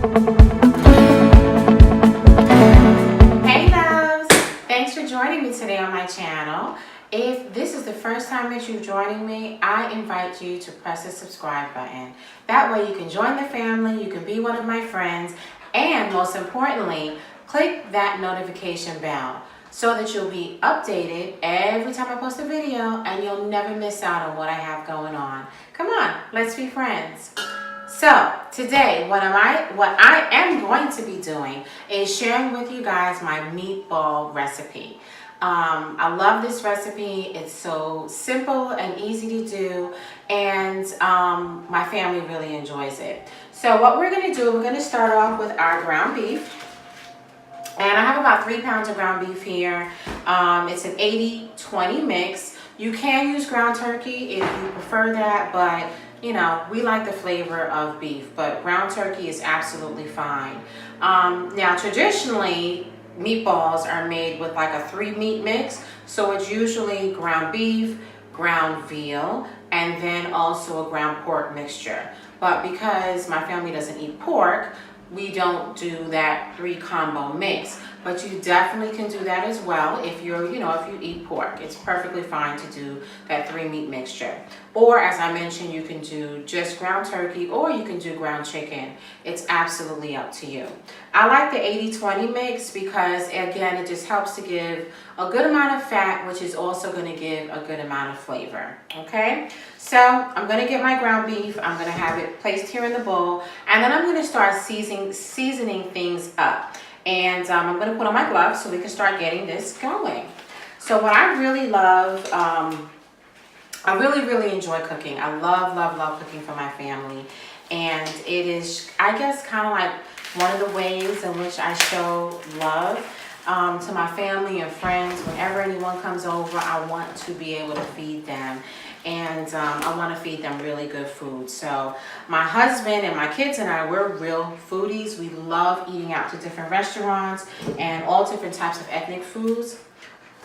Hey loves! Thanks for joining me today on my channel. If this is the first time that you're joining me, I invite you to press the subscribe button. That way you can join the family, you can be one of my friends, and most importantly, click that notification bell so that you'll be updated every time I post a video and you'll never miss out on what I have going on. Come on, let's be friends. So today, what I am going to be doing is sharing with you guys my meatball recipe. I love this recipe. It's so simple and easy to do, and my family really enjoys it. So what we're going to do, we're going to start off with our ground beef. And I have about 3 pounds of ground beef here. It's an 80-20 mix. You can use ground turkey if you prefer that, but you know, we like the flavor of beef, but ground turkey is absolutely fine. Now, traditionally, meatballs are made with like a 3-meat mix. So it's usually ground beef, ground veal, and then also a ground pork mixture. But because my family doesn't eat pork, we don't do that 3 combo mix. But you definitely can do that as well if you're, if you eat pork. It's perfectly fine to do that 3-meat mixture. Or as I mentioned, you can do just ground turkey or you can do ground chicken. It's absolutely up to you. I like the 80-20 mix because again, it just helps to give a good amount of fat, which is also going to give a good amount of flavor. Okay, so I'm going to get my ground beef. I'm going to have it placed here in the bowl, and then I'm going to start seasoning things up. And I'm going to put on my gloves so we can start getting this going. So what I really love, I really enjoy cooking. I love cooking for my family. And it is, I guess, kind of like one of the ways in which I show love to my family and friends. Whenever anyone comes over, I want to be able to feed them. And I want to feed them really good food. So my husband and my kids and I, we're real foodies. We love eating out to different restaurants and all different types of ethnic foods.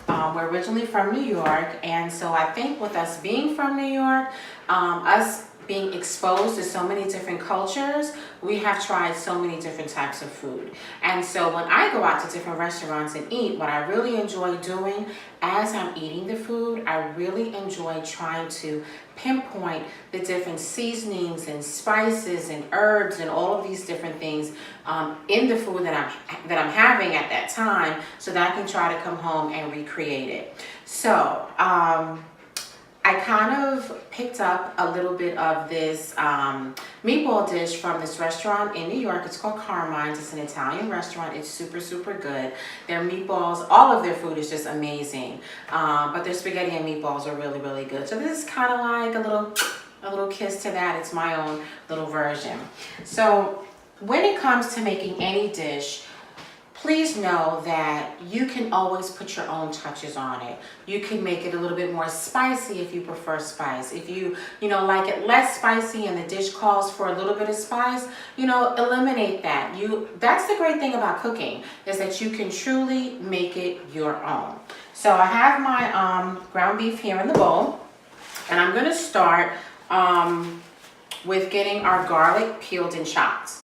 We're originally from New York, and so I think with us being from New York, us being exposed to so many different cultures, we have tried so many different types of food. And so when I go out to different restaurants and eat, what I really enjoy doing as I'm eating the food, I really enjoy trying to pinpoint the different seasonings and spices and herbs and all of these different things in the food that I'm having at that time, so that I can try to come home and recreate it. So I kind of picked up a little bit of this meatball dish from this restaurant in New York. It's called Carmine's. It's an Italian restaurant. It's super good. Their meatballs, all of their food is just amazing. But their spaghetti and meatballs are really good. So this is kind of like a little kiss to that. It's my own little version. So when it comes to making any dish, please know that you can always put your own touches on it. You can make it a little bit more spicy if you prefer spice. If you like it less spicy and the dish calls for a little bit of spice, eliminate that. That's the great thing about cooking, is that you can truly make it your own. So I have my ground beef here in the bowl, and I'm going to start with getting our garlic peeled and chopped.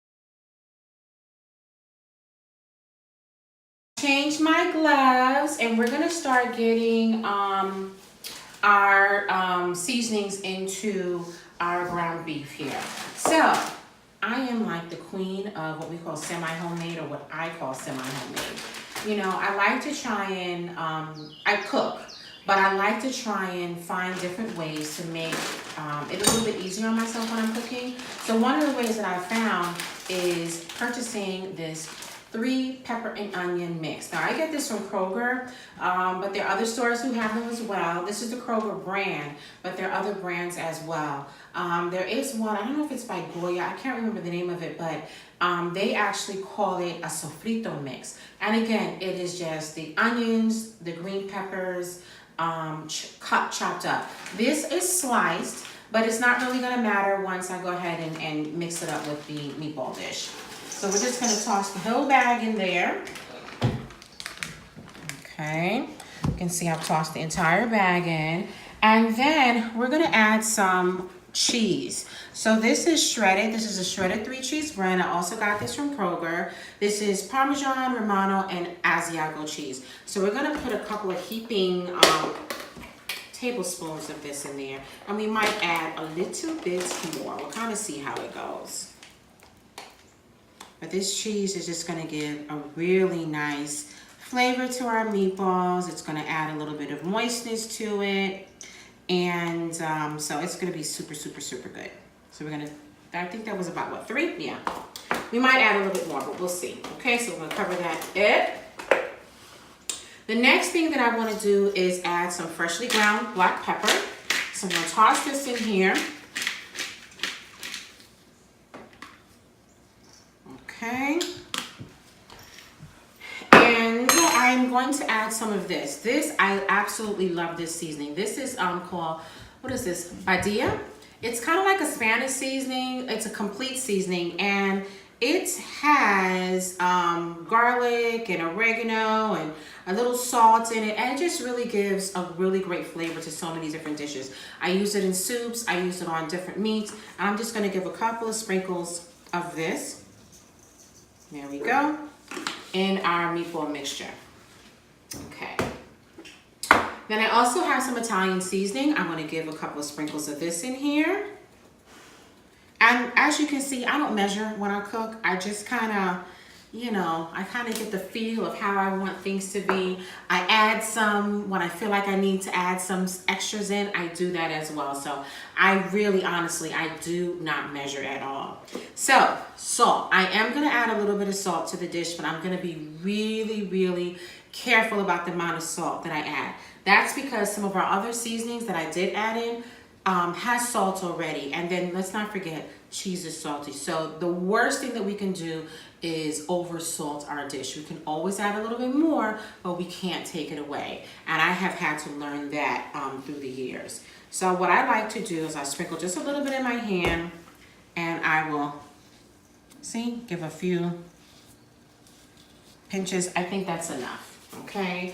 Change my gloves, and we're gonna start getting our seasonings into our ground beef here. So I am like the queen of what we call semi-homemade, or what I call semi-homemade. I like to try and I cook, but I like to try and find different ways to make it a little bit easier on myself when I'm cooking. So one of the ways that I found is purchasing this 3 pepper and onion mix. Now I get this from Kroger, but there are other stores who have them as well. This is the Kroger brand, but there are other brands as well. There is one, I don't know if it's by Goya, I can't remember the name of it, but they actually call it a sofrito mix. And again, it is just the onions, the green peppers, chopped up. This is sliced, but it's not really gonna matter once I go ahead and mix it up with the meatball dish. So we're just going to toss the whole bag in there. Okay, you can see I've tossed the entire bag in. And then we're going to add some cheese. So this is shredded. This is a shredded 3-cheese blend. I also got this from Kroger. This is Parmesan, Romano, and Asiago cheese. So we're gonna put a couple of heaping tablespoons of this in there, and we might add a little bit more. We'll kind of see how it goes. But this cheese is just gonna give a really nice flavor to our meatballs. It's gonna add a little bit of moistness to it. And so it's gonna be super, super, super good. So we're gonna, I think that was about what, 3? Yeah. We might add a little bit more, but we'll see. Okay, so we're gonna cover that. The next thing that I wanna do is add some freshly ground black pepper. So I'm gonna toss this in here. Okay. And I'm going to add some of this. I absolutely love this seasoning. This is called, what is this? Badia. It's kind of like a Spanish seasoning. It's a complete seasoning, and it has garlic and oregano and a little salt in it, and it just really gives a really great flavor to so many different dishes. I use it in soups. I use it on different meats. I'm just going to give a couple of sprinkles of this. There we go. In our meatball mixture. Okay. Then I also have some Italian seasoning. I'm going to give a couple of sprinkles of this in here. And as you can see, I don't measure when I cook. I just kind of, you know, I kind of get the feel of how I want things to be. I add some when I feel like I need to add some extras in. I do that as well. So I really, honestly, I do not measure at all. So salt. I am going to add a little bit of salt to the dish, but I'm going to be really, really careful about the amount of salt that I add. That's because some of our other seasonings that I did add in has salt already. And then let's not forget, cheese is salty. So the worst thing that we can do is over salt our dish. We can always add a little bit more, but we can't take it away. And I have had to learn that through the years. So what I like to do is I sprinkle just a little bit in my hand, and I will, see, give a few pinches. I think that's enough, okay?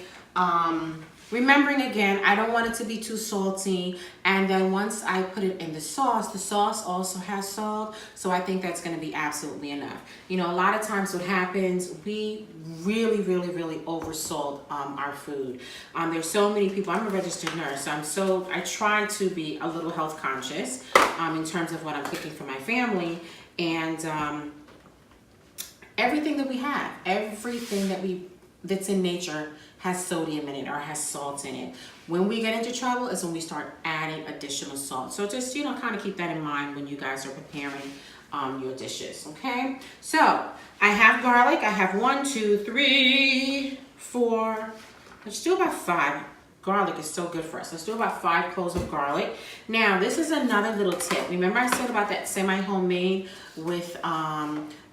Remembering again, I don't want it to be too salty. And then once I put it in the sauce also has salt. So I think that's gonna be absolutely enough. You know, a lot of times what happens, we really, really, really over salt our food. There's so many people, I'm a registered nurse, so I try to be a little health conscious in terms of what I'm cooking for my family. And everything that we have, everything that's in nature has sodium in it or has salt in it. When we get into trouble is when we start adding additional salt. So just, you know, kind of keep that in mind when you guys are preparing your dishes, okay? So I have garlic. I have 1, 2, 3, 4. Let's do about 5. Garlic is so good for us. Let's do about 5 cloves of garlic. Now, this is another little tip. Remember I said about that semi-homemade with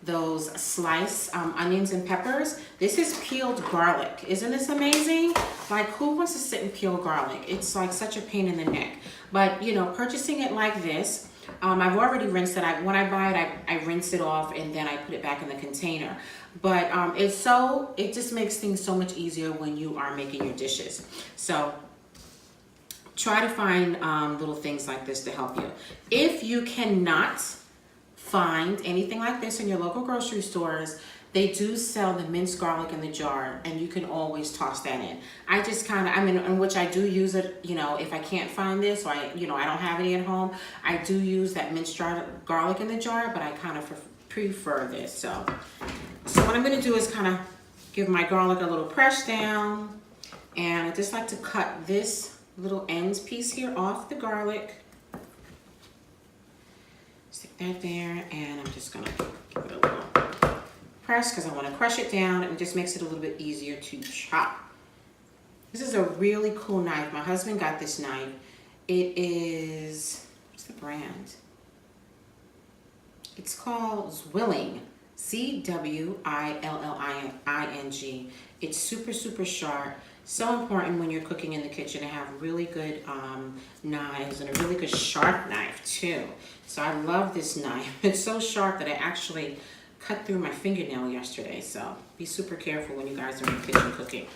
those sliced onions and peppers? This is peeled garlic. Isn't this amazing? Like, who wants to sit and peel garlic? It's like such a pain in the neck. But, you know, purchasing it like this, I've already rinsed it. When I buy it, I rinse it off and then I put it back in the container. But it just makes things so much easier when you are making your dishes. So try to find little things like this to help you. If you cannot find anything like this in your local grocery stores, they do sell the minced garlic in the jar, and you can always toss that in. I just kind of, in which I do use it, you know, if I can't find this, or I don't have any at home, I do use that minced garlic in the jar, but I kind of prefer this. So what I'm gonna do is kind of give my garlic a little press down, and I just like to cut this little ends piece here off the garlic. Stick that there, and I'm just gonna give it a little press because I want to crush it down, and it just makes it a little bit easier to chop. This is a really cool knife. My husband got this knife. It is, what's the brand? It's called Zwilling, Zwilling. It's super, super sharp. So important when you're cooking in the kitchen to have really good knives, and a really good sharp knife too. So I love this knife. It's so sharp that I actually cut through my fingernail yesterday. So be super careful when you guys are in the kitchen cooking.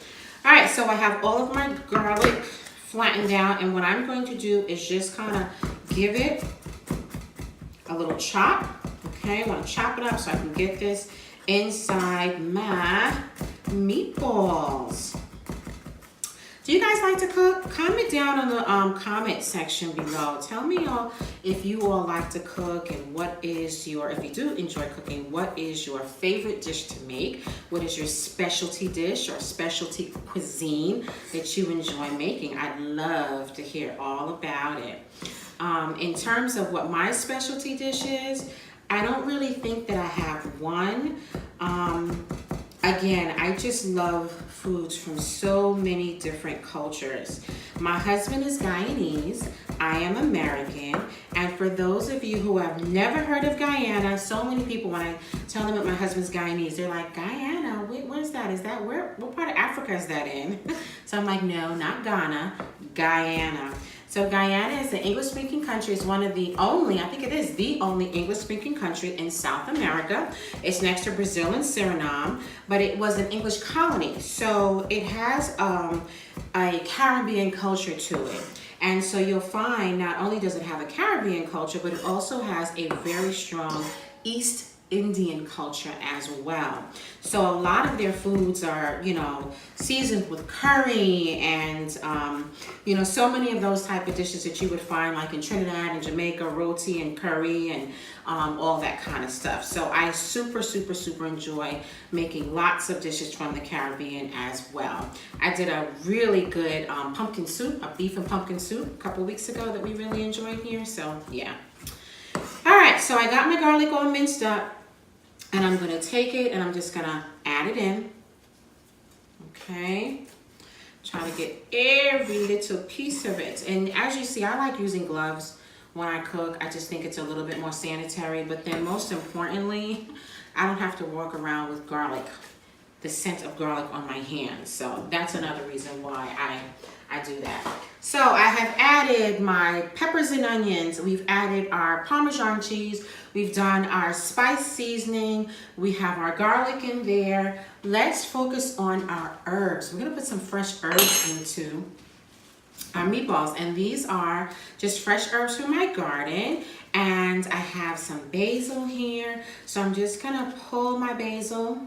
All right, so I have all of my garlic flattened out, and what I'm going to do is just kind of give it a little chop. Okay, I want to chop it up so I can get this inside my meatballs. Do you guys like to cook? Comment down on the comment section below. Tell me if you all like to cook, and what is your, if you do enjoy cooking, what is your favorite dish to make? What is your specialty dish or specialty cuisine that you enjoy making? I'd love to hear all about it. In terms of what my specialty dish is, I don't really think that I have one. Again, I just love foods from so many different cultures. My husband is Guyanese, I am American, and for those of you who have never heard of Guyana, so many people, when I tell them that my husband's Guyanese, they're like, Guyana, where's that? Is that, what part of Africa is that in? So I'm like, no, not Ghana, Guyana. So Guyana is an English-speaking country. It's one of the only, I think it is the only English-speaking country in South America. It's next to Brazil and Suriname, but it was an English colony. So it has a Caribbean culture to it. And so you'll find not only does it have a Caribbean culture, but it also has a very strong East Indian culture as well. So a lot of their foods are, you know, seasoned with curry and, you know, so many of those type of dishes that you would find like in Trinidad and Jamaica, roti and curry and all that kind of stuff. So I super enjoy making lots of dishes from the Caribbean as well. I did a really good pumpkin soup, a beef and pumpkin soup a couple weeks ago that we really enjoyed here. So yeah. All right, so I got my garlic all minced up, and I'm gonna take it and I'm just gonna add it in. Okay, try to get every little piece of it. And as you see, I like using gloves when I cook. I just think it's a little bit more sanitary, but then most importantly, I don't have to walk around with garlic, the scent of garlic on my hands. So that's another reason why I do that. So I have added my peppers and onions. We've added our Parmesan cheese. We've done our spice seasoning. We have our garlic in there. Let's focus on our herbs. We're gonna put some fresh herbs into our meatballs. And these are just fresh herbs from my garden. And I have some basil here. So I'm just gonna pull my basil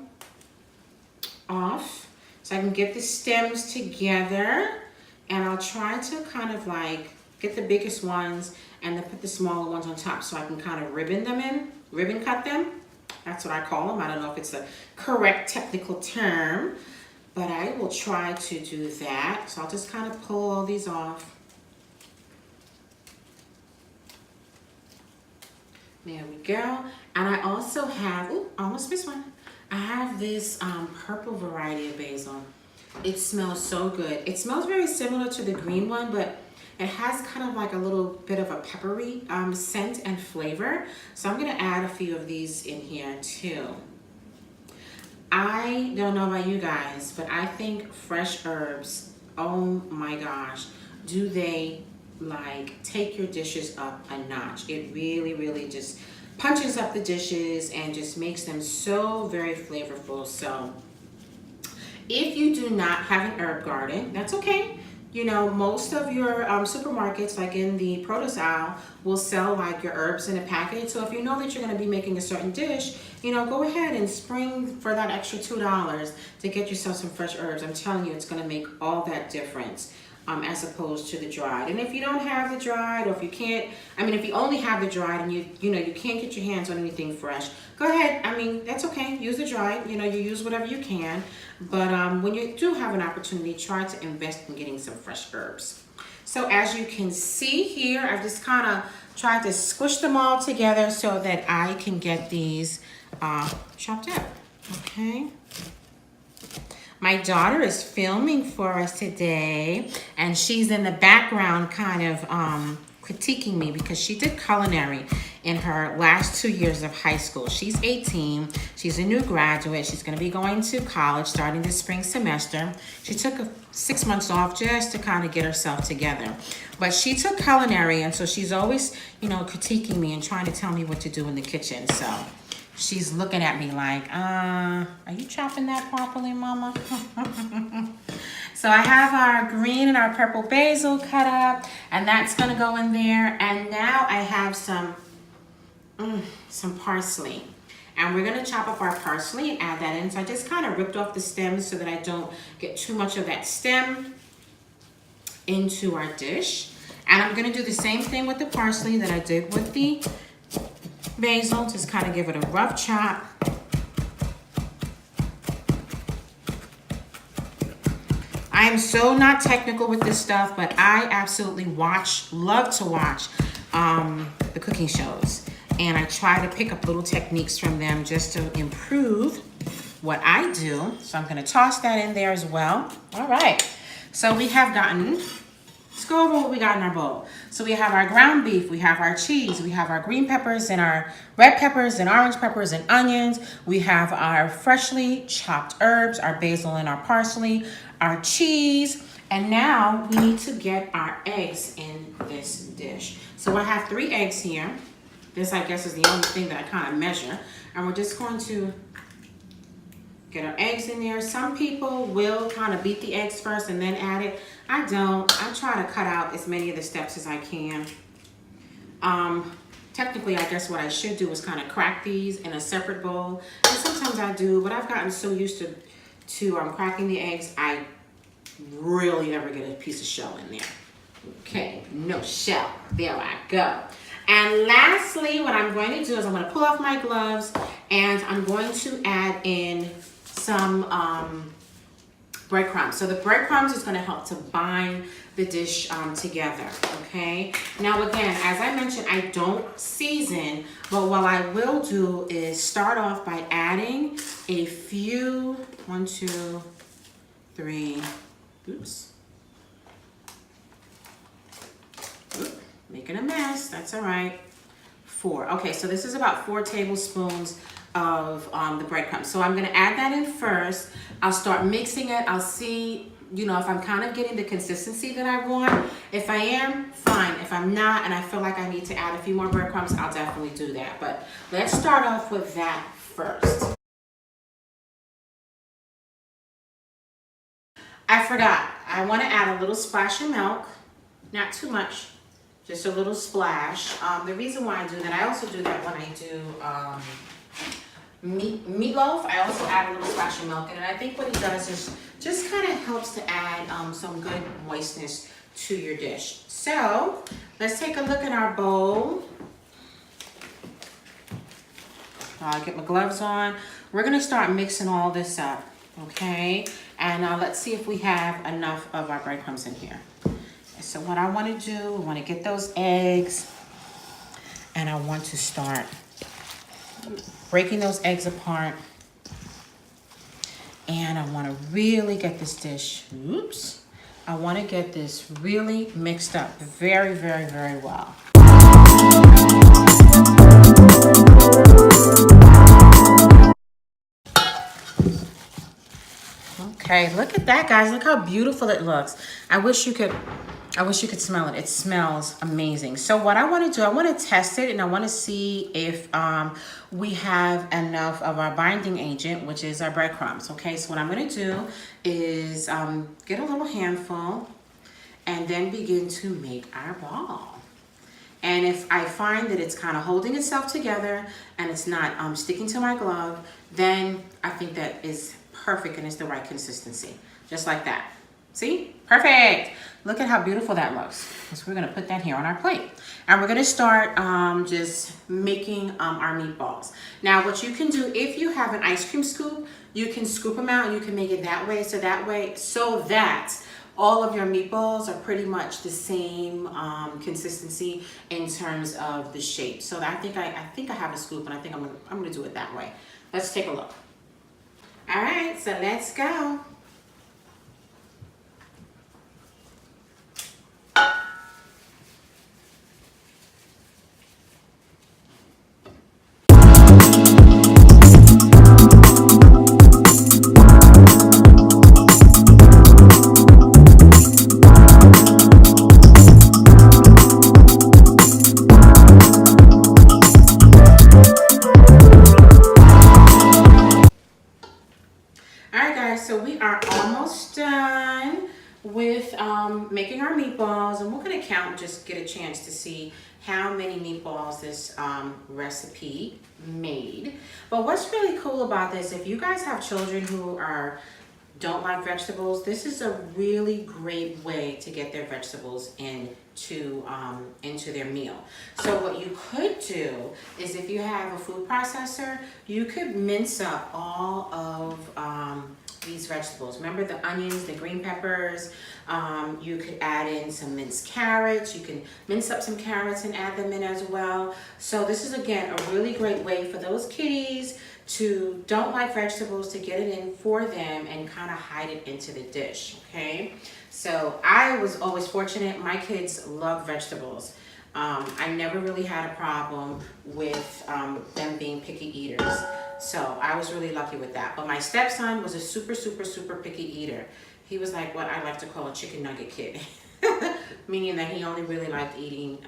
off so I can get the stems together. And I'll try to kind of like get the biggest ones and then put the smaller ones on top so I can kind of ribbon cut them. That's what I call them. I don't know if it's the correct technical term, but I will try to do that. So I'll just kind of pull all these off. There we go. And I also have, ooh, almost missed one. I have this purple variety of basil. It smells so good. It smells very similar to the green one, but it has kind of like a little bit of a peppery scent and flavor. So I'm gonna add a few of these in here too. I don't know about you guys, but I think fresh herbs, oh my gosh, do they like take your dishes up a notch. It really just punches up the dishes and just makes them so very flavorful. So if you do not have an herb garden, that's okay. You know, most of your supermarkets, like in the produce aisle, will sell like your herbs in a package. So if you know that you're gonna be making a certain dish, you know, go ahead and spring for that extra $2 to get yourself some fresh herbs. I'm telling you, it's gonna make all that difference. As opposed to the dried. And if you don't have the dried, or if you can't, I mean, if you only have the dried and you know, you can't get your hands on anything fresh, go ahead. I mean, that's okay. Use the dried. You know, you use whatever you can. But when you do have an opportunity, try to invest in getting some fresh herbs. So as you can see here, I've just kind of tried to squish them all together so that I can get these chopped up. Okay. My daughter is filming for us today, and she's in the background kind of critiquing me because she did culinary in her last 2 years of high school. She's 18. She's a new graduate. She's going to be going to college starting this spring semester. She took 6 months off just to kind of get herself together. But she took culinary, and so she's always, you know, critiquing me and trying to tell me what to do in the kitchen. So she's looking at me like, are you chopping that properly, Mama? So I have our green and our purple basil cut up, and that's gonna go in there. And now I have some some parsley. And we're gonna chop up our parsley and add that in. So I just kind of ripped off the stems so that I don't get too much of that stem into our dish. And I'm gonna do the same thing with the parsley that I did with the basil. Just kind of give it a rough chop. I am so not technical with this stuff, but I absolutely love to watch the cooking shows. And I try to pick up little techniques from them just to improve what I do. So I'm gonna toss that in there as well. All right, so we have gotten, let's go over what we got in our bowl. So we have our ground beef, we have our cheese, we have our green peppers and our red peppers and orange peppers and onions. We have our freshly chopped herbs, our basil and our parsley, our cheese, and now we need to get our eggs in this dish. So I have 3 eggs here. This, I guess, is the only thing that I kind of measure. And we're just going to get our eggs in there. Some people will kind of beat the eggs first and then add it. I don't. I try to cut out as many of the steps as I can. Technically, I guess what I should do is kind of crack these in a separate bowl. And sometimes I do, but I've gotten so used to cracking the eggs, I really never get a piece of shell in there. Okay, no shell. There I go. And lastly, what I'm going to do is I'm going to pull off my gloves and I'm going to add in some breadcrumbs. So the breadcrumbs is going to help to bind the dish together, okay? Now again, as I mentioned, I don't season, but what I will do is start off by adding a few, 1, 2, 3, oops. Making a mess, that's all right. 4, okay, so this is about 4 tablespoons of the breadcrumbs. So I'm gonna add that in first. I'll start mixing it. I'll see, you know, if I'm kind of getting the consistency that I want. If I am, fine. If I'm not, and I feel like I need to add a few more breadcrumbs, I'll definitely do that. But let's start off with that first. I forgot, I wanna add a little splash of milk, not too much. Just a little splash. The reason why I do that, I also do that when I do meatloaf. I also add a little splash of milk in it. I think what it does is just kind of helps to add some good moistness to your dish. So let's take a look at our bowl. I'll get my gloves on. We're gonna start mixing all this up, okay? And let's see if we have enough of our breadcrumbs in here. So what I want to do, I want to get those eggs and I want to start breaking those eggs apart. And I want to really get this dish, oops, I want to get this really mixed up very, very, very well. Okay, look at that, guys. Look how beautiful it looks. I wish you could smell it. It smells amazing. So what I want to do, I want to test it and I want to see if we have enough of our binding agent, which is our breadcrumbs. Okay, so what I'm going to do is get a little handful and then begin to make our ball. And if I find that it's kind of holding itself together and it's not sticking to my glove, then I think that is perfect and it's the right consistency. Just like that. See? Perfect. Look at how beautiful that looks. So we're gonna put that here on our plate. And we're gonna start just making our meatballs. Now what you can do, if you have an ice cream scoop, you can scoop them out and you can make it that way, so that all of your meatballs are pretty much the same consistency in terms of the shape. So I think I have a scoop and I think I'm gonna do it that way. Let's take a look. All right, so let's go. So we are almost done with making our meatballs, and we're gonna count, just get a chance to see how many meatballs this recipe made. But what's really cool about this, if you guys have children who don't like vegetables, this is a really great way to get their vegetables into their meal. So what you could do is, if you have a food processor, you could mince up all of these vegetables. Remember the onions, the green peppers. You could add in some minced carrots. You can mince up some carrots and add them in as well. So this is, again, a really great way for those kiddies to don't like vegetables to get it in for them and kind of hide it into the dish, okay? So I was always fortunate. My kids love vegetables. I never really had a problem with them being picky eaters. So I was really lucky with that. But my stepson was a super, super, super picky eater. He was like what I like to call a chicken nugget kid, meaning that he only really liked eating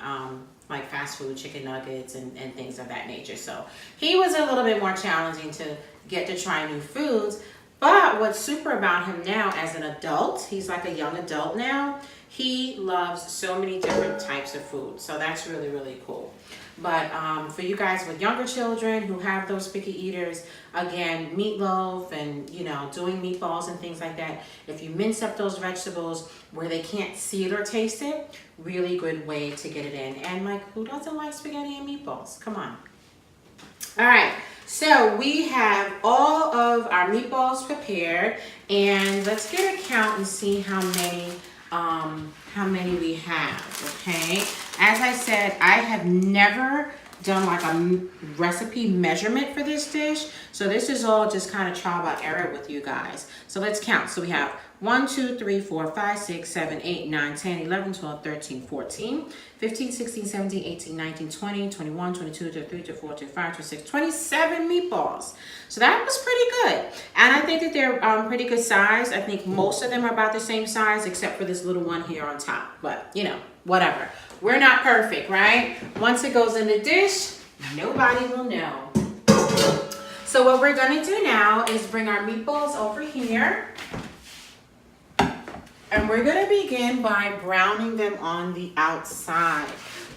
like fast food, chicken nuggets and things of that nature. So he was a little bit more challenging to get to try new foods. But what's super about him now as an adult, he's like a young adult now, he loves so many different types of food. So that's really, really cool. But for you guys with younger children who have those picky eaters, again, meatloaf and, you know, doing meatballs and things like that, if you mince up those vegetables where they can't see it or taste it, really good way to get it in. And like, who doesn't like spaghetti and meatballs? Come on. All right, so we have all of our meatballs prepared, and let's get a count and see how many we have, okay? As I said, I have never done like a recipe measurement for this dish, so this is all just kind of trial by error with you guys. So let's count. So we have 1, 2, 3, 4, 5, 6, 7, 8, 9, 10, 11, 12, 13, 14, 15, 16, 17, 18, 19, 20, 21, 22, 23, 24, 25, 26, 27 meatballs. So that was pretty good. And I think that they're pretty good size. I think most of them are about the same size except for this little one here on top. But, you know, whatever. We're not perfect, right? Once it goes in the dish, nobody will know. So what we're going to do now is bring our meatballs over here. And we're going to begin by browning them on the outside.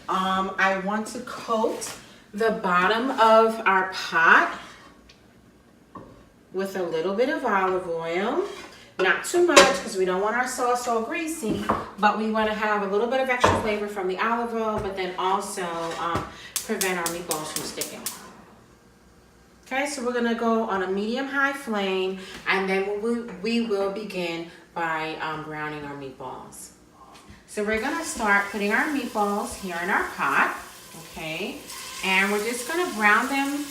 I want to coat the bottom of our pot with a little bit of olive oil. Not too much because we don't want our sauce all greasy, but we want to have a little bit of extra flavor from the olive oil, but then also prevent our meatballs from sticking. Okay, so we're going to go on a medium-high flame, and then we will begin by browning our meatballs. So we're going to start putting our meatballs here in our pot, okay? And we're just going to brown them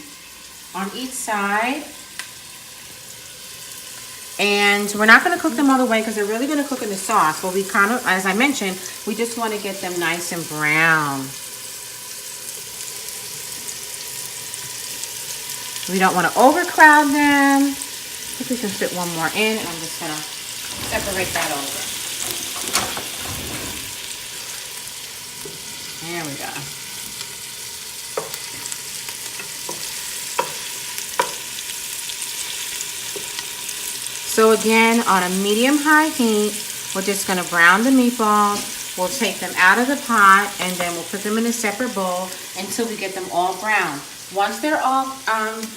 on each side. And we're not going to cook them all the way because they're really going to cook in the sauce. But we kind of, as I mentioned, we just want to get them nice and brown. We don't want to overcrowd them. I think we can fit one more in, and I'm just going to separate that over. There we go. So again, on a medium-high heat, we're just going to brown the meatballs. We'll take them out of the pot, and then we'll put them in a separate bowl until we get them all brown. Once they're all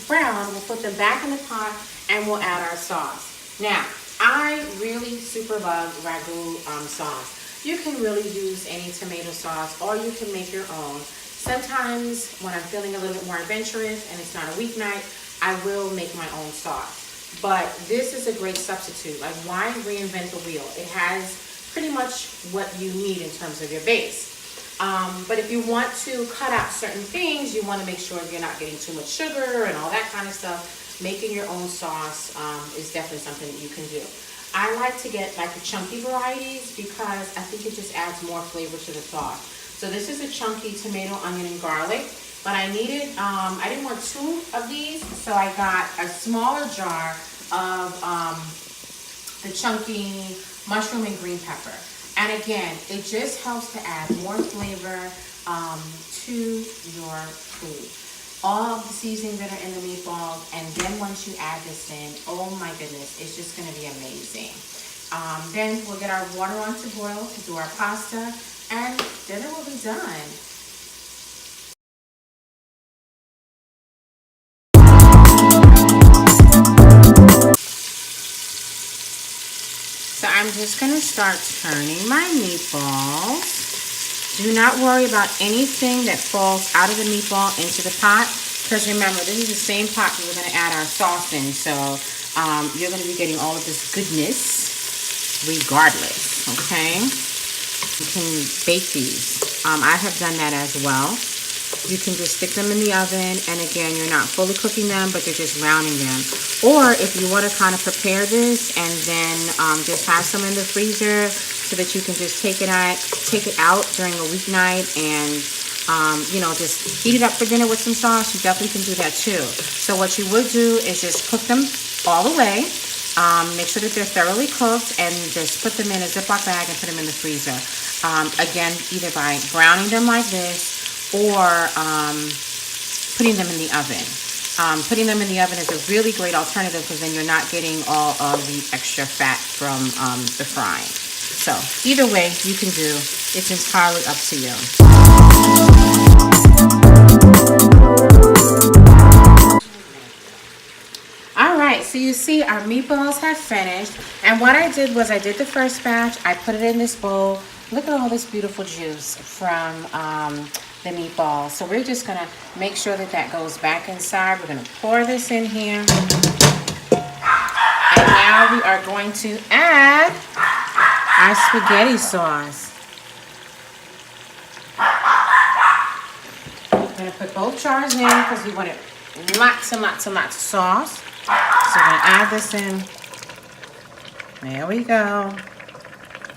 brown, we'll put them back in the pot, and we'll add our sauce. Now, I really super love ragu sauce. You can really use any tomato sauce, or you can make your own. Sometimes when I'm feeling a little bit more adventurous and it's not a weeknight, I will make my own sauce. But this is a great substitute. Like, why reinvent the wheel? It has pretty much what you need in terms of your base. But if you want to cut out certain things, you want to make sure you're not getting too much sugar and all that kind of stuff. Making your own sauce is definitely something that you can do. I like to get like the chunky varieties because I think it just adds more flavor to the sauce. So this is a chunky tomato, onion, and garlic. But I needed, I didn't want 2 of these, so I got a smaller jar of the chunky mushroom and green pepper. And again, it just helps to add more flavor to your food. All of the seasonings that are in the meatballs, and then once you add this in, oh my goodness, it's just going to be amazing. Then we'll get our water on to boil to do our pasta, and dinner will be done. I'm just gonna start turning my meatballs. Do not worry about anything that falls out of the meatball into the pot, because remember, this is the same pot that we're gonna add our sauce in, so you're gonna be getting all of this goodness regardless, okay? You can bake these. I have done that as well. You can just stick them in the oven, and again, you're not fully cooking them, but you're just rounding them. Or if you want to kind of prepare this and then just have some in the freezer so that you can just take it out during a weeknight and you know, just heat it up for dinner with some sauce, you definitely can do that too. So what you would do is just cook them all the way. Make sure that they're thoroughly cooked, and just put them in a Ziploc bag and put them in the freezer. Again, either by browning them like this, or putting them in the oven. Putting them in the oven is a really great alternative, because then you're not getting all of the extra fat from the frying. So either way you can do, it's entirely up to you. All right, so you see our meatballs have finished, and what I did was I did the first batch, I put it in this bowl. Look at all this beautiful juice from the meatballs. So we're just gonna make sure that that goes back inside. We're gonna pour this in here. And now we are going to add our spaghetti sauce. We're gonna put both jars in because we want it lots and lots and lots of sauce. So we're gonna add this in. There we go.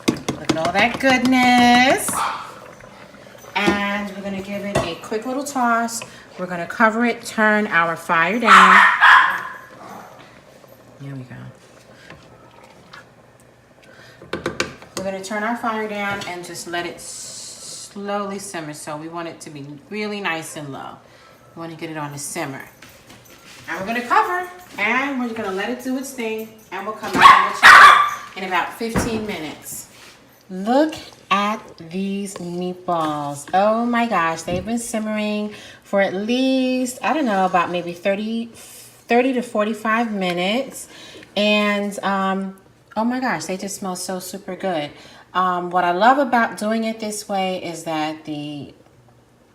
Look at all that goodness. And we're gonna give it a quick little toss. We're gonna cover it, turn our fire down. Here we go. We're gonna turn our fire down and just let it slowly simmer. So we want it to be really nice and low. We wanna get it on the simmer. And we're gonna cover, and we're gonna let it do its thing, and we'll come back and we'll check it in about 15 minutes. Look at these meatballs. Oh my gosh, they've been simmering for at least, I don't know, about maybe 30 to 45 minutes. And oh my gosh, they just smell so super good. What I love about doing it this way is that the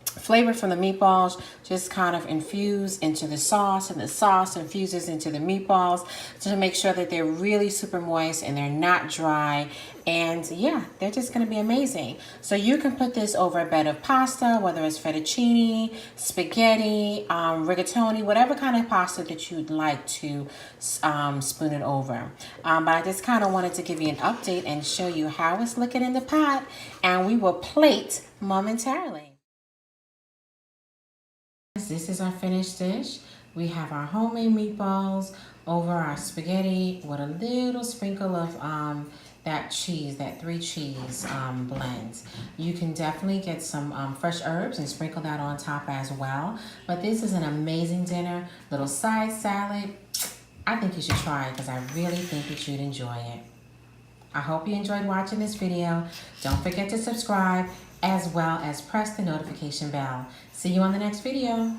flavor from the meatballs just kind of infuse into the sauce, and the sauce infuses into the meatballs to make sure that they're really super moist and they're not dry. And yeah, they're just going to be amazing. So you can put this over a bed of pasta, whether it's fettuccine, spaghetti, rigatoni, whatever kind of pasta that you'd like to spoon it over. But I just kind of wanted to give you an update and show you how it's looking in the pot, and we will plate momentarily. This is our finished dish. We have our homemade meatballs over our spaghetti with a little sprinkle of that cheese, that 3 cheese blend. You can definitely get some fresh herbs and sprinkle that on top as well. But this is an amazing dinner. Little side salad. I think you should try it because I really think that you'd enjoy it. I hope you enjoyed watching this video. Don't forget to subscribe, as well as press the notification bell. See you on the next video.